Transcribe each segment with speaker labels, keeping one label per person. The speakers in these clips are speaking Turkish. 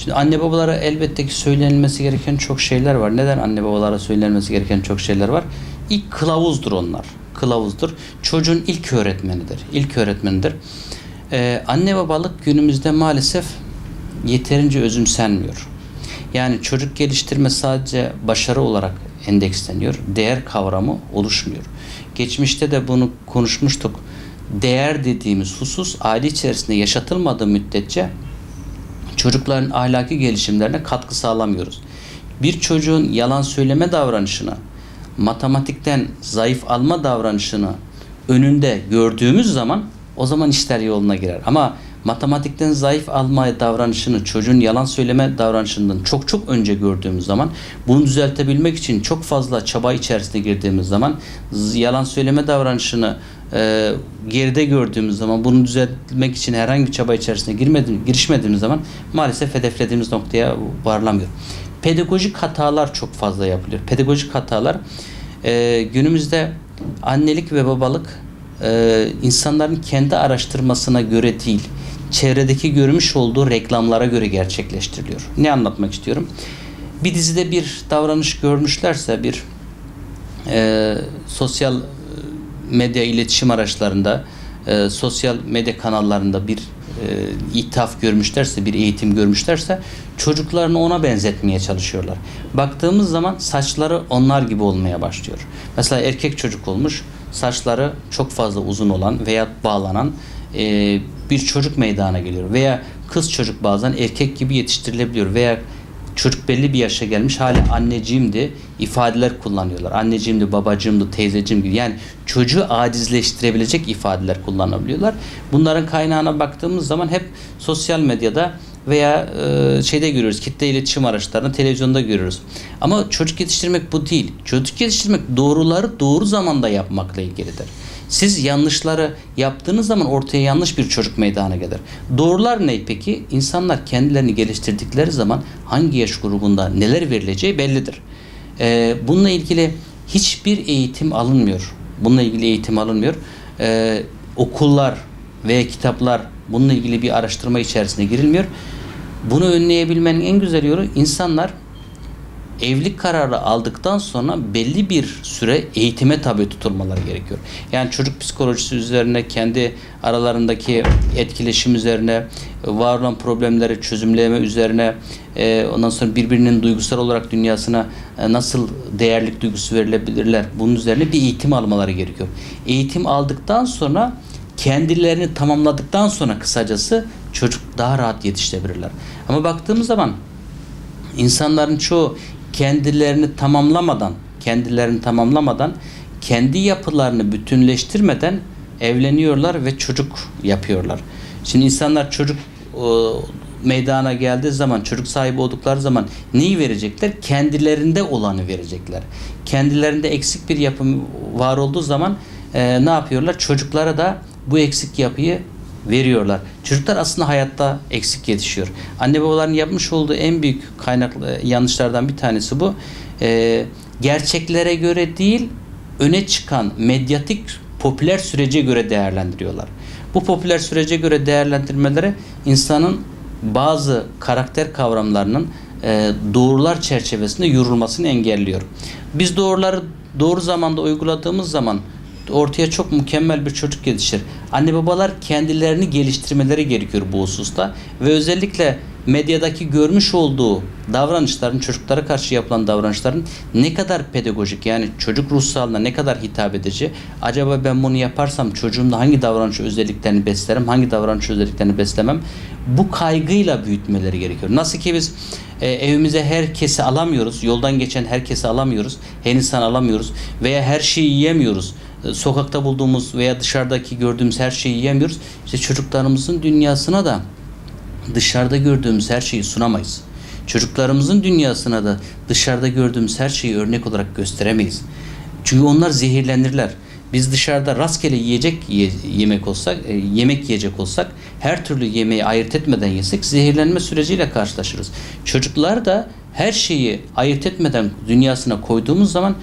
Speaker 1: Şimdi anne babalara elbette ki söylenilmesi gereken çok şeyler var. Neden anne babalara söylenmesi gereken çok şeyler var? İlk kılavuzdur onlar. Kılavuzdur. Çocuğun ilk öğretmenidir. İlk öğretmenidir. Anne babalık günümüzde maalesef yeterince özümsenmiyor. Yani çocuk geliştirme sadece başarı olarak endeksleniyor. Değer kavramı oluşmuyor. Geçmişte de bunu konuşmuştuk. Değer dediğimiz husus aile içerisinde yaşatılmadığı müddetçe çocukların ahlaki gelişimlerine katkı sağlamıyoruz. Bir çocuğun yalan söyleme davranışını, matematikten zayıf alma davranışını önünde gördüğümüz zaman o zaman işler yoluna girer. Ama matematikten zayıf alma davranışını, çocuğun yalan söyleme davranışından çok önce gördüğümüz zaman, bunu düzeltebilmek için çok fazla çaba içerisine girdiğimiz zaman, yalan söyleme davranışını geride gördüğümüz zaman, bunu düzeltmek için herhangi bir çaba içerisine girişmediğimiz zaman maalesef hedeflediğimiz noktaya varılamıyor. Pedagojik hatalar çok fazla yapılıyor. Pedagojik hatalar günümüzde annelik ve babalık insanların kendi araştırmasına göre değil, çevredeki görmüş olduğu reklamlara göre gerçekleştiriliyor. Ne anlatmak istiyorum? Bir dizide bir davranış görmüşlerse, bir sosyal medya iletişim araçlarında, sosyal medya kanallarında bir ithaf görmüşlerse, bir eğitim görmüşlerse çocuklarını ona benzetmeye çalışıyorlar. Baktığımız zaman saçları onlar gibi olmaya başlıyor. Mesela erkek çocuk olmuş, saçları çok fazla uzun olan veya bağlanan bir çocuk meydana geliyor. Veya kız çocuk bazen erkek gibi yetiştirilebiliyor. Veya çocuk belli bir yaşa gelmiş, hala anneciğimdi ifadeler kullanıyorlar. Anneciğimdi, babacığımdı, teyzeciğim gibi. Yani çocuğu acizleştirebilecek ifadeler kullanabiliyorlar. Bunların kaynağına baktığımız zaman hep sosyal medyada veya şeyde görüyoruz, kitle iletişim araçlarında, televizyonda görüyoruz. Ama çocuk yetiştirmek bu değil. Çocuk yetiştirmek doğruları doğru zamanda yapmakla ilgilidir. Siz yanlışları yaptığınız zaman ortaya yanlış bir çocuk meydana gelir. Doğrular ne peki? İnsanlar kendilerini geliştirdikleri zaman hangi yaş grubunda neler verileceği bellidir. Bununla ilgili hiçbir eğitim alınmıyor. Bununla ilgili eğitim alınmıyor. Okullar veya kitaplar, bununla ilgili bir araştırma içerisine girilmiyor. Bunu önleyebilmenin en güzel yolu, insanlar evlilik kararı aldıktan sonra belli bir süre eğitime tabi tutulmaları gerekiyor. Yani çocuk psikolojisi üzerine, kendi aralarındaki etkileşim üzerine, var olan problemleri çözümleme üzerine, ondan sonra birbirinin duygusal olarak dünyasına nasıl değerlik duygusu verilebilirler, bunun üzerine bir eğitim almaları gerekiyor. Eğitim aldıktan sonra, kendilerini tamamladıktan sonra kısacası çocuk daha rahat yetiştirebilirler. Ama baktığımız zaman insanların çoğu kendilerini tamamlamadan, kendi yapılarını bütünleştirmeden evleniyorlar ve çocuk yapıyorlar. Şimdi insanlar çocuk meydana geldiği zaman, çocuk sahibi oldukları zaman neyi verecekler? Kendilerinde olanı verecekler. Kendilerinde eksik bir yapım var olduğu zaman ne yapıyorlar? Çocuklara da bu eksik yapıyı veriyorlar. Çocuklar aslında hayatta eksik yetişiyor. Anne babaların yapmış olduğu en büyük kaynaklı yanlışlardan bir tanesi bu. Gerçeklere göre değil, öne çıkan medyatik popüler sürece göre değerlendiriyorlar. Bu popüler sürece göre değerlendirmeleri insanın bazı karakter kavramlarının doğrular çerçevesinde yorulmasını engelliyor. Biz doğruları doğru zamanda uyguladığımız zaman ortaya çok mükemmel bir çocuk yetişir. Anne babalar kendilerini geliştirmeleri gerekiyor bu hususta ve özellikle medyadaki görmüş olduğu davranışların, çocuklara karşı yapılan davranışların ne kadar pedagojik, yani çocuk ruh sağlığına ne kadar hitap edici, acaba ben bunu yaparsam çocuğumda hangi davranış özelliklerini beslerim, hangi davranış özelliklerini beslemem, bu kaygıyla büyütmeleri gerekiyor. Nasıl ki biz evimize herkesi alamıyoruz, yoldan geçen herkesi alamıyoruz, her insan alamıyoruz veya her şeyi yiyemiyoruz. Sokakta bulduğumuz veya dışarıdaki gördüğümüz her şeyi yiyemiyoruz. İşte çocuklarımızın dünyasına da dışarıda gördüğümüz her şeyi sunamayız. Çocuklarımızın dünyasına da dışarıda gördüğümüz her şeyi örnek olarak gösteremeyiz. Çünkü onlar zehirlenirler. Biz dışarıda rastgele yemek yiyecek olsak, her türlü yemeği ayırt etmeden yesek zehirlenme süreciyle karşılaşırız. Çocuklar da her şeyi ayırt etmeden dünyasına koyduğumuz zaman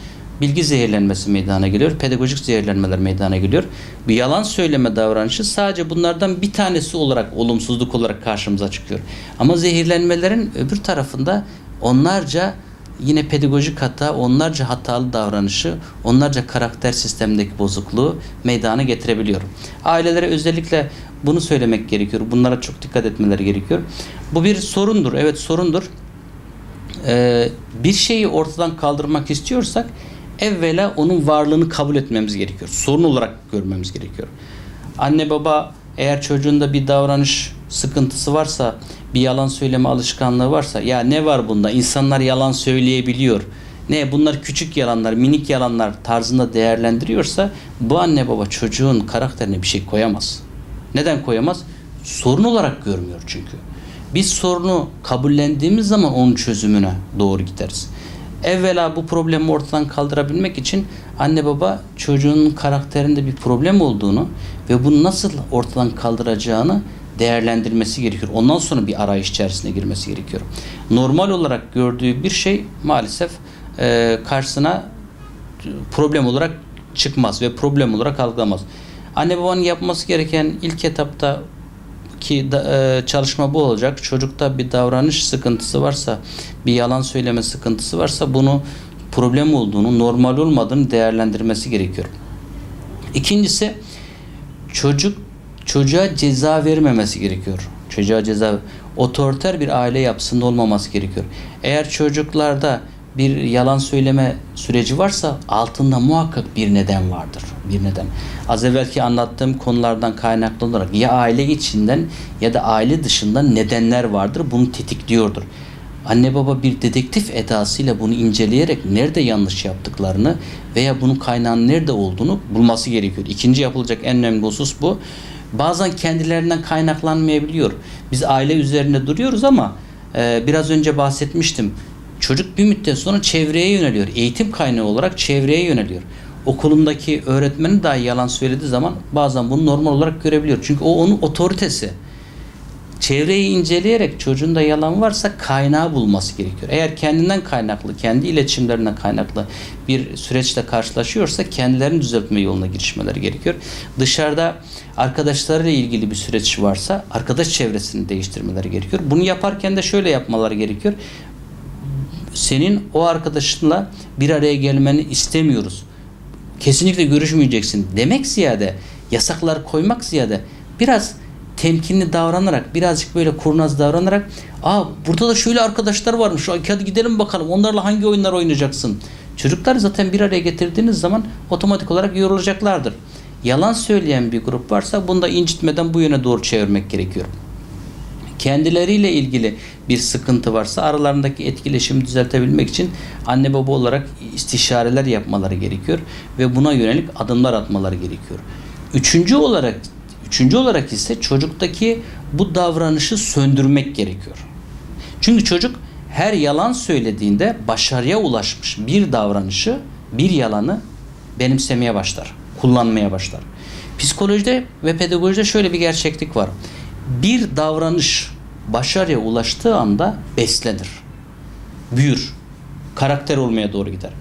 Speaker 1: bilgi zehirlenmesi meydana geliyor. Pedagojik zehirlenmeler meydana geliyor. Bir yalan söyleme davranışı sadece bunlardan bir tanesi olarak, olumsuzluk olarak karşımıza çıkıyor. Ama zehirlenmelerin öbür tarafında onlarca yine pedagojik hata, onlarca hatalı davranışı, onlarca karakter sistemindeki bozukluğu meydana getirebiliyor. Ailelere özellikle bunu söylemek gerekiyor. Bunlara çok dikkat etmeleri gerekiyor. Bu bir sorundur. Evet, sorundur. Bir şeyi ortadan kaldırmak istiyorsak evvela onun varlığını kabul etmemiz gerekiyor. Sorun olarak görmemiz gerekiyor. Anne baba eğer çocuğunda bir davranış sıkıntısı varsa, bir yalan söyleme alışkanlığı varsa, ya ne var bunda? İnsanlar yalan söyleyebiliyor. Ne bunlar küçük yalanlar, minik yalanlar tarzında değerlendiriyorsa bu anne baba çocuğun karakterine bir şey koyamaz. Neden koyamaz? Sorun olarak görmüyor çünkü. Biz sorunu kabullendiğimiz zaman onun çözümüne doğru gideriz. Evvela bu problemi ortadan kaldırabilmek için anne baba çocuğun karakterinde bir problem olduğunu ve bunu nasıl ortadan kaldıracağını değerlendirmesi gerekiyor. Ondan sonra bir arayış içerisine girmesi gerekiyor. Normal olarak gördüğü bir şey maalesef karşısına problem olarak çıkmaz ve problem olarak algılamaz. Anne babanın yapması gereken ilk etapta çalışma bu olacak. Çocukta bir davranış sıkıntısı varsa, bir yalan söyleme sıkıntısı varsa bunu problem olduğunu, normal olmadığını değerlendirmesi gerekiyor. İkincisi, çocuğa ceza vermemesi gerekiyor. Çocuğa ceza, otoriter bir aile yapısında olmaması gerekiyor. Eğer çocuklarda bir yalan söyleme süreci varsa altında muhakkak bir neden vardır. Bir neden. Az evvelki anlattığım konulardan kaynaklı olarak ya aile içinden ya da aile dışından nedenler vardır. Bunu tetikliyordur. Anne baba bir dedektif edasıyla bunu inceleyerek nerede yanlış yaptıklarını veya bunun kaynağının nerede olduğunu bulması gerekiyor. İkinci yapılacak en önemli husus bu. Bazen kendilerinden kaynaklanmayabiliyor. Biz aile üzerinde duruyoruz ama biraz önce bahsetmiştim. Çocuk bir müddet sonra çevreye yöneliyor. Eğitim kaynağı olarak çevreye yöneliyor. Okulundaki öğretmeni dahi yalan söylediği zaman bazen bunu normal olarak görebiliyor. Çünkü o onun otoritesi. Çevreyi inceleyerek çocuğunda yalan varsa kaynağı bulması gerekiyor. Eğer kendinden kaynaklı, kendi iletişimlerinden kaynaklı bir süreçle karşılaşıyorsa kendilerini düzeltme yoluna girişmeleri gerekiyor. Dışarıda arkadaşlarıyla ilgili bir süreç varsa arkadaş çevresini değiştirmeleri gerekiyor. Bunu yaparken de şöyle yapmaları gerekiyor. Senin o arkadaşınla bir araya gelmeni istemiyoruz. Kesinlikle görüşmeyeceksin demek ziyade, yasaklar koymak ziyade biraz temkinli davranarak, birazcık böyle kurnaz davranarak, burada da şöyle arkadaşlar varmış, hadi gidelim bakalım onlarla hangi oyunlar oynayacaksın. Çocuklar zaten bir araya getirdiğiniz zaman otomatik olarak yorulacaklardır. Yalan söyleyen bir grup varsa bunu da incitmeden bu yöne doğru çevirmek gerekiyor. Kendileriyle ilgili bir sıkıntı varsa aralarındaki etkileşimi düzeltebilmek için anne baba olarak istişareler yapmaları gerekiyor ve buna yönelik adımlar atmaları gerekiyor. Üçüncü olarak ise çocuktaki bu davranışı söndürmek gerekiyor. Çünkü çocuk her yalan söylediğinde başarıya ulaşmış bir davranışı, bir yalanı benimsemeye başlar, kullanmaya başlar. Psikolojide ve pedagojide şöyle bir gerçeklik var. Bir davranış başarıya ulaştığı anda beslenir, büyür, karakter olmaya doğru gider.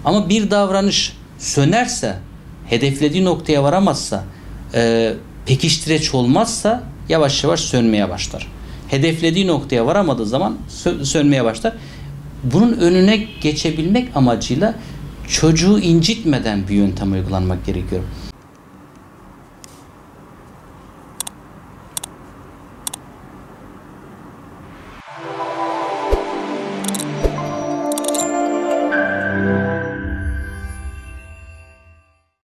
Speaker 1: Ama bir davranış sönerse, hedeflediği noktaya varamazsa, pekiştireç olmazsa yavaş yavaş sönmeye başlar. Hedeflediği noktaya varamadığı zaman sönmeye başlar. Bunun önüne geçebilmek amacıyla çocuğu incitmeden bir yöntem uygulanmak gerekiyor.